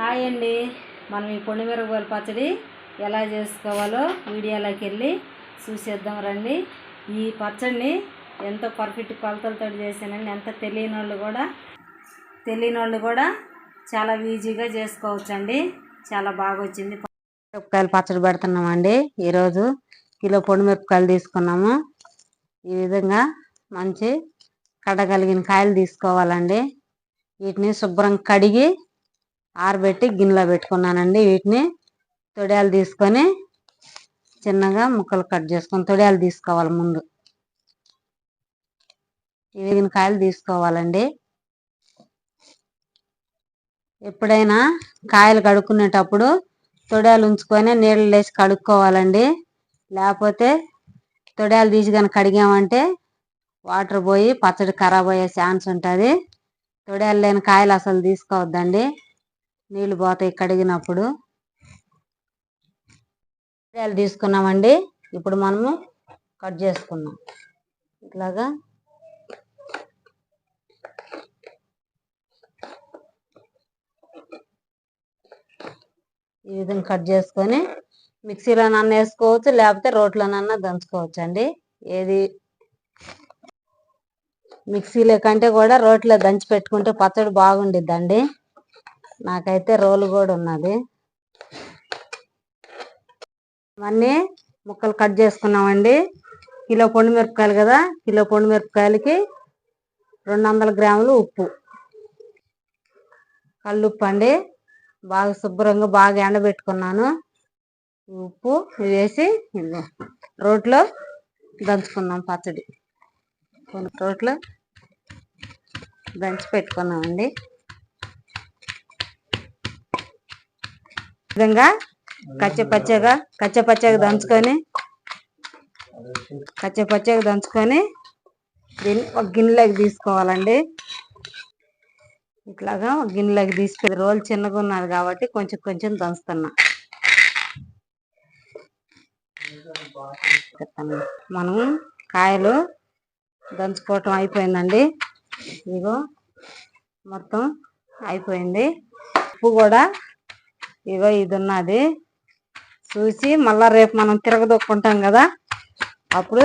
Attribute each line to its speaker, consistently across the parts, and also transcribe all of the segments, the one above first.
Speaker 1: Hi అండి. మనం ఈ పొండిమిరపకాయల పచ్చడి ఎలా చేసుకోవాలో వీడియోలోకి వెళ్ళి చూసేద్దాం రండి. ఈ పచ్చడిని ఎంతో పర్ఫెక్ట్ కొలతలతో చేశానండి. ఎంత తెలియని వాళ్ళు కూడా చాలా ఈజీగా చేసుకోవచ్చండి. చాలా బాగా వచ్చింది. మిరపకాయలు పచ్చడి పెడుతున్నామండి. ఈరోజు కిలో పొండిమిరపకాయలు తీసుకున్నాము. ఈ విధంగా మంచి కడగలిగిన కాయలు తీసుకోవాలండి. వీటిని శుభ్రంగా కడిగి ఆరబెట్టి గిన్నెలో పెట్టుకున్నానండి. వీటిని తొడియాలు తీసుకొని చిన్నగా ముక్కలు కట్ చేసుకొని తొడియాలు తీసుకోవాలి. ముందు ఇవి కాయలు తీసుకోవాలండి. ఎప్పుడైనా కాయలు కడుక్కునేటప్పుడు తొడియాలు ఉంచుకొని నీళ్ళు వేసి కడుక్కోవాలండి. లేకపోతే తొడియాలు తీసి కనుక కడిగామంటే వాటర్ పోయి పచ్చడి ఖరాబ్ అయ్యే ఛాన్స్ ఉంటుంది. తొడియాలు లేని కాయలు అసలు తీసుకోవద్దండి, నీళ్ళు పోతాయి కడిగినప్పుడు. తొడియాలు తీసుకున్నామండి. ఇప్పుడు మనము కట్ చేసుకున్నాం. ఇట్లాగా ఈ విధంగా కట్ చేసుకొని మిక్సీలోనన్నా వేసుకోవచ్చు, లేకపోతే రోట్లోనన్నా దంచుకోవచ్చు అండి. ఏది మిక్సీలో కంటే కూడా రోట్లో దంచి పెట్టుకుంటే పచ్చడి బాగుండిద్దండి. నాకైతే రోలు కూడా ఉన్నది. ఇవన్నీ ముక్కలు కట్ చేసుకున్నామండి. కిలో పొండిమిరపకాయలు కదా, కిలో పొండిమిరపకాయలకి 200 గ్రాములు ఉప్పు, కల్లుప్పు అండి. బాగా శుభ్రంగా బాగా ఎండబెట్టుకున్నాను. ఉప్పు వేసి రోట్లో దంచుకున్నాం. పచ్చడి రోట్లో దంచి పెట్టుకున్నామండి. ఈ విధంగా కచ్చపచ్చగా దంచుకొని దీన్ని ఒక గిన్నెలోకి తీసుకోవాలండి. ఇట్లాగా ఒక గిన్నెలోకి తీసుకొని రోలు చిన్నగా ఉన్నది కాబట్టి కొంచెం కొంచెం దంచుతున్నా. మనం కాయలు దంచుకోవటం అయిపోయిందండి. ఇగో మొత్తం అయిపోయింది. ఉప్పు కూడా ఇగో ఇది ఉన్నది. చూసి మళ్ళా రేపు మనం తిరగదొక్కుంటాం కదా, అప్పుడు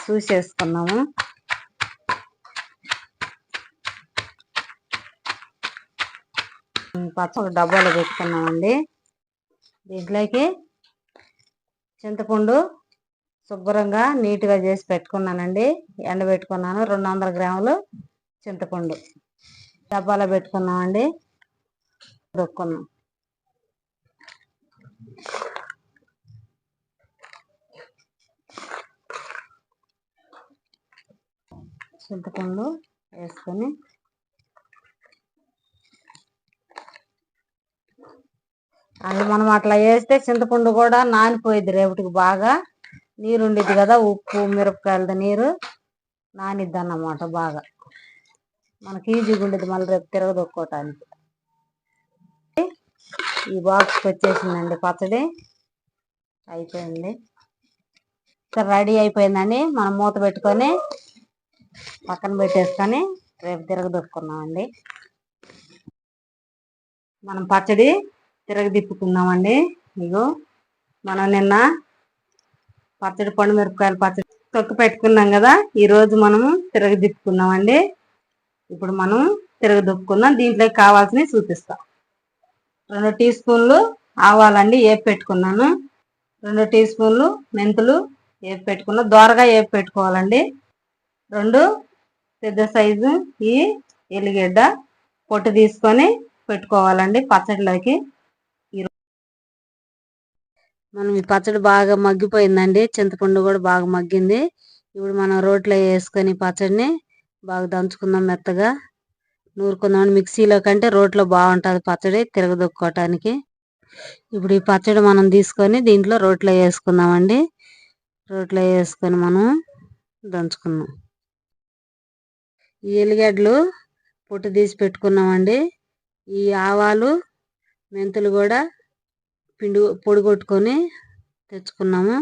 Speaker 1: చూసేసుకున్నాము. పచ్చడి డబ్బాలో పెట్టుకున్నామండి. దీంట్లోకి చింతపండు శుభ్రంగా నీట్గా చేసి పెట్టుకున్నానండి. ఎండబెట్టుకున్నాను. 200 గ్రాములు చింతపండు డబ్బాలో పెట్టుకున్నామండి. దొక్కున్నాం. చింతపండు వేసుకొని అది మనం అట్లా వేస్తే చింతపండు కూడా నానిపోయిద్ది. రేపటికి బాగా నీరు ఉండిద్ది కదా, ఉప్పు మిరపకాయలది నీరు నానిద్ది అన్నమాట. బాగా మనకి ఈజీగా ఉండేది మళ్ళీ రేపు తిరగదొక్కోవటానికి. ఈ బాక్స్కి వచ్చేసిందండి. పచ్చడి అయిపోయింది. రెడీ అయిపోయిందండి. మనం మూత పెట్టుకొని పక్కన పెట్టేసుకొని రేపు తిరగదొక్కున్నామండి. మనం పచ్చడి తిరగదిప్పుకున్నామండి. ఇగో మనం నిన్న పొండిమిరపకాయల పచ్చడి తొక్కు పెట్టుకున్నాం కదా, ఈరోజు మనము తిరగదిప్పుకున్నామండి. ఇప్పుడు మనం తిరగదిప్పుకుందాం. దీంట్లోకి కావాల్సినవి చూపిస్తాం. 2 టీ స్పూన్లు ఆవాలండి వేపి పెట్టుకున్నాను. 2 టీ స్పూన్లు మెంతులు వేపి పెట్టుకున్నాను. దోరగా వేపి పెట్టుకోవాలండి. 2 పెద్ద సైజు ఈ ఎల్లిగడ్డ పొట్టు తీసుకొని పెట్టుకోవాలండి పచ్చడిలోకి. మనం ఈ పచ్చడి బాగా మగ్గిపోయిందండి. చింతపండు కూడా బాగా మగ్గింది. ఇప్పుడు మనం రోట్లో వేసుకొని పచ్చడిని బాగా దంచుకుందాం. మెత్తగా నూరుకుందాం. మిక్సీలో కంటే రోట్లో బాగుంటుంది పచ్చడి తిరగదొక్కోవటానికి. ఇప్పుడు ఈ పచ్చడి మనం తీసుకొని దీంట్లో రోట్లో వేసుకుందామండి. రోట్లో వేసుకొని మనం దంచుకుందాం. ఈ ఎల్లిగడ్డలు పొట్టు తీసి పెట్టుకున్నామండి. ఈ ఆవాలు మెంతులు కూడా పొడి కొట్టుకొని తెచ్చుకున్నాము.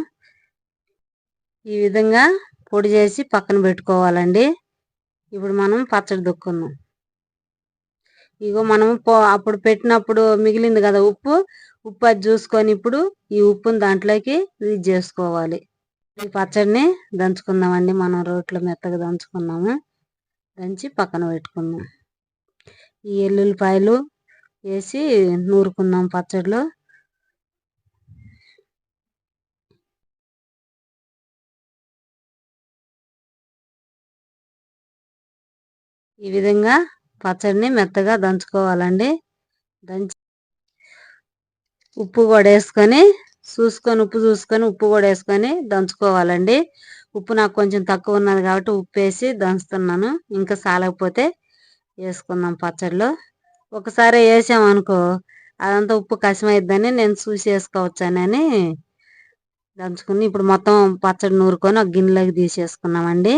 Speaker 1: ఈ విధంగా పొడి చేసి పక్కన పెట్టుకోవాలండి. ఇప్పుడు మనం పచ్చడి దొక్కుందాం. ఇగో మనము అప్పుడు పెట్టినప్పుడు మిగిలింది కదా ఉప్పు అది చూసుకొని ఇప్పుడు ఈ ఉప్పుని దాంట్లోకి ఇది చేసుకోవాలి. ఈ పచ్చడిని దంచుకుందామండి. మనం రోట్లో మెత్తగా దంచుకున్నాము. దంచి పక్కన పెట్టుకుందాం. ఈ ఎల్లుల్లిపాయలు వేసి నూరుకుందాం పచ్చడిలో. ఈ విధంగా పచ్చడిని మెత్తగా దంచుకోవాలండి. దంచి ఉప్పు కూడా వేసుకొని ఉప్పు కూడా వేసుకొని దంచుకోవాలండి. ఉప్పు నాకు కొంచెం తక్కువ ఉన్నది కాబట్టి ఉప్పు వేసి దంచుతున్నాను. ఇంకా సాలకపోతే వేసుకుందాం పచ్చడిలో. ఒకసారి వేసామనుకో అదంతా ఉప్పు కషమైద్దని నేను చూసి వేసుకోవచ్చానని దంచుకుని ఇప్పుడు మొత్తం పచ్చడి నూరుకొని ఒక గిన్నెలోకి తీసేసుకున్నామండి.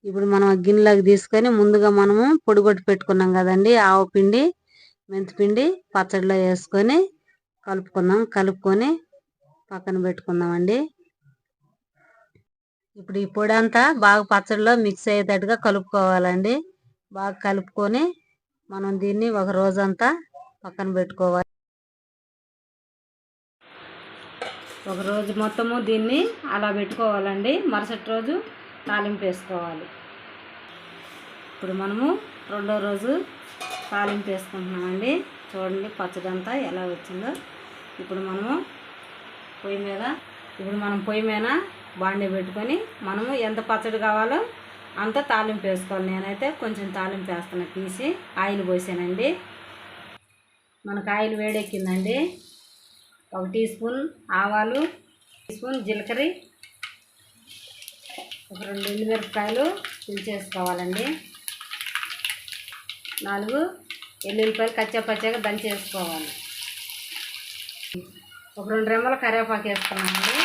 Speaker 1: ఇప్పుడు మనం గిన్నెలోకి తీసుకొని ముందుగా మనము పొడి కొట్టి పెట్టుకున్నాం కదండి ఆవు పిండి, మెంతిపిండి పచ్చడిలో వేసుకొని కలుపుకొని పక్కన పెట్టుకుందామండి. ఇప్పుడు ఈ పొడి అంతా బాగా పచ్చడిలో మిక్స్ అయ్యేటట్టుగా కలుపుకోవాలండి. బాగా కలుపుకొని మనం దీన్ని ఒక రోజంతా పక్కన పెట్టుకోవాలి. ఒక రోజు మొత్తము దీన్ని అలా పెట్టుకోవాలండి. మరుసటి రోజు తాలింపు వేసుకోవాలి. ఇప్పుడు మనము రెండో రోజు తాలింపు వేసుకుంటున్నామండి. చూడండి పచ్చడి అంతా ఎలా వచ్చిందో. ఇప్పుడు మనం పొయ్యి మీద బాండీ పెట్టుకొని మనము ఎంత పచ్చడి కావాలో అంత తాలింపు వేసుకోవాలి. నేనైతే కొంచెం తాలింపు వేస్తున్నా, తీసి ఆయిల్ పోసానండి. మనకు ఆయిల్ వేడెక్కిందండి. 1 టీ స్పూన్ ఆవాలు, 1 టీ స్పూన్ జీలకర్ర, ఒక 2 ఎండుమిరపకాయలు తుంచేసుకోవాలండి. 4 ఎల్లుల్లిపాయలు కచ్చాపచ్చాగా దంచేసుకోవాలి. ఒక 2 రెమ్మల కరివేపాకు వేసుకున్నామండి.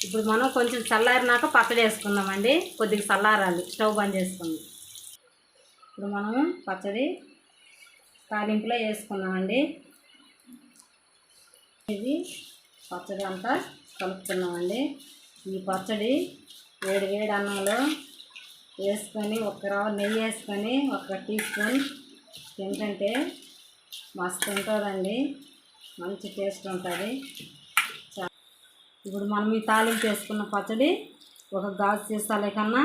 Speaker 1: ఇప్పుడు మనం కొంచెం చల్లారినాక పచ్చడి వేసుకుందామండి. కొద్దిగా చల్లారాలి. స్టవ్ బంద్ చేసుకుందాం. ఇప్పుడు మనము పచ్చడి తాలింపులో వేసుకుందామండి. ఇది పచ్చడి అంతా కలుపుకున్నామండి. ఈ పచ్చడి వేడి అన్నంలో వేసుకొని ఒక రవ్వ నెయ్యి వేసుకొని 1 టీ స్పూన్ తింటుంటే మస్తు ఉంటుందండి. మంచి టేస్ట్ ఉంటుంది. ఇప్పుడు మనం ఈ తాలింపు వేసుకున్న పచ్చడి ఒక గాజు సీసాలే కన్నా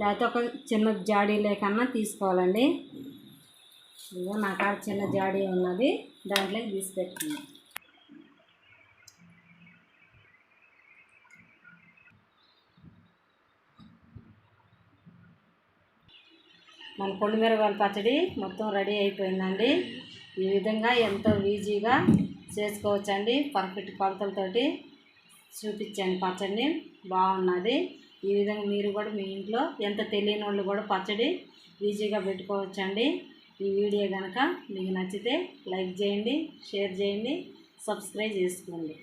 Speaker 1: లేకపోతే ఒక చిన్న జాడీలే కన్నా తీసుకోవాలండి. ఇదిగో నా కాడ చిన్న జాడీ ఉన్నది, దాంట్లోకి తీసి పెట్టుకుందాం. మన పొడిమిరపకాయల పచ్చడి మొత్తం రెడీ అయిపోయిందండి. ఈ విధంగా ఎంతో ఈజీగా చేసుకోవచ్చండి. పర్ఫెక్ట్ కొలతలతోటి చూపించాను పచ్చడిని, బాగున్నది. ఈ విధంగా మీరు కూడా మీ ఇంట్లో ఎంత తెలియని వాళ్ళు కూడా పచ్చడి ఈజీగా పెట్టుకోవచ్చండి. ఈ వీడియో కనుక మీకు నచ్చితే లైక్ చేయండి, షేర్ చేయండి, సబ్స్క్రైబ్ చేసుకోండి.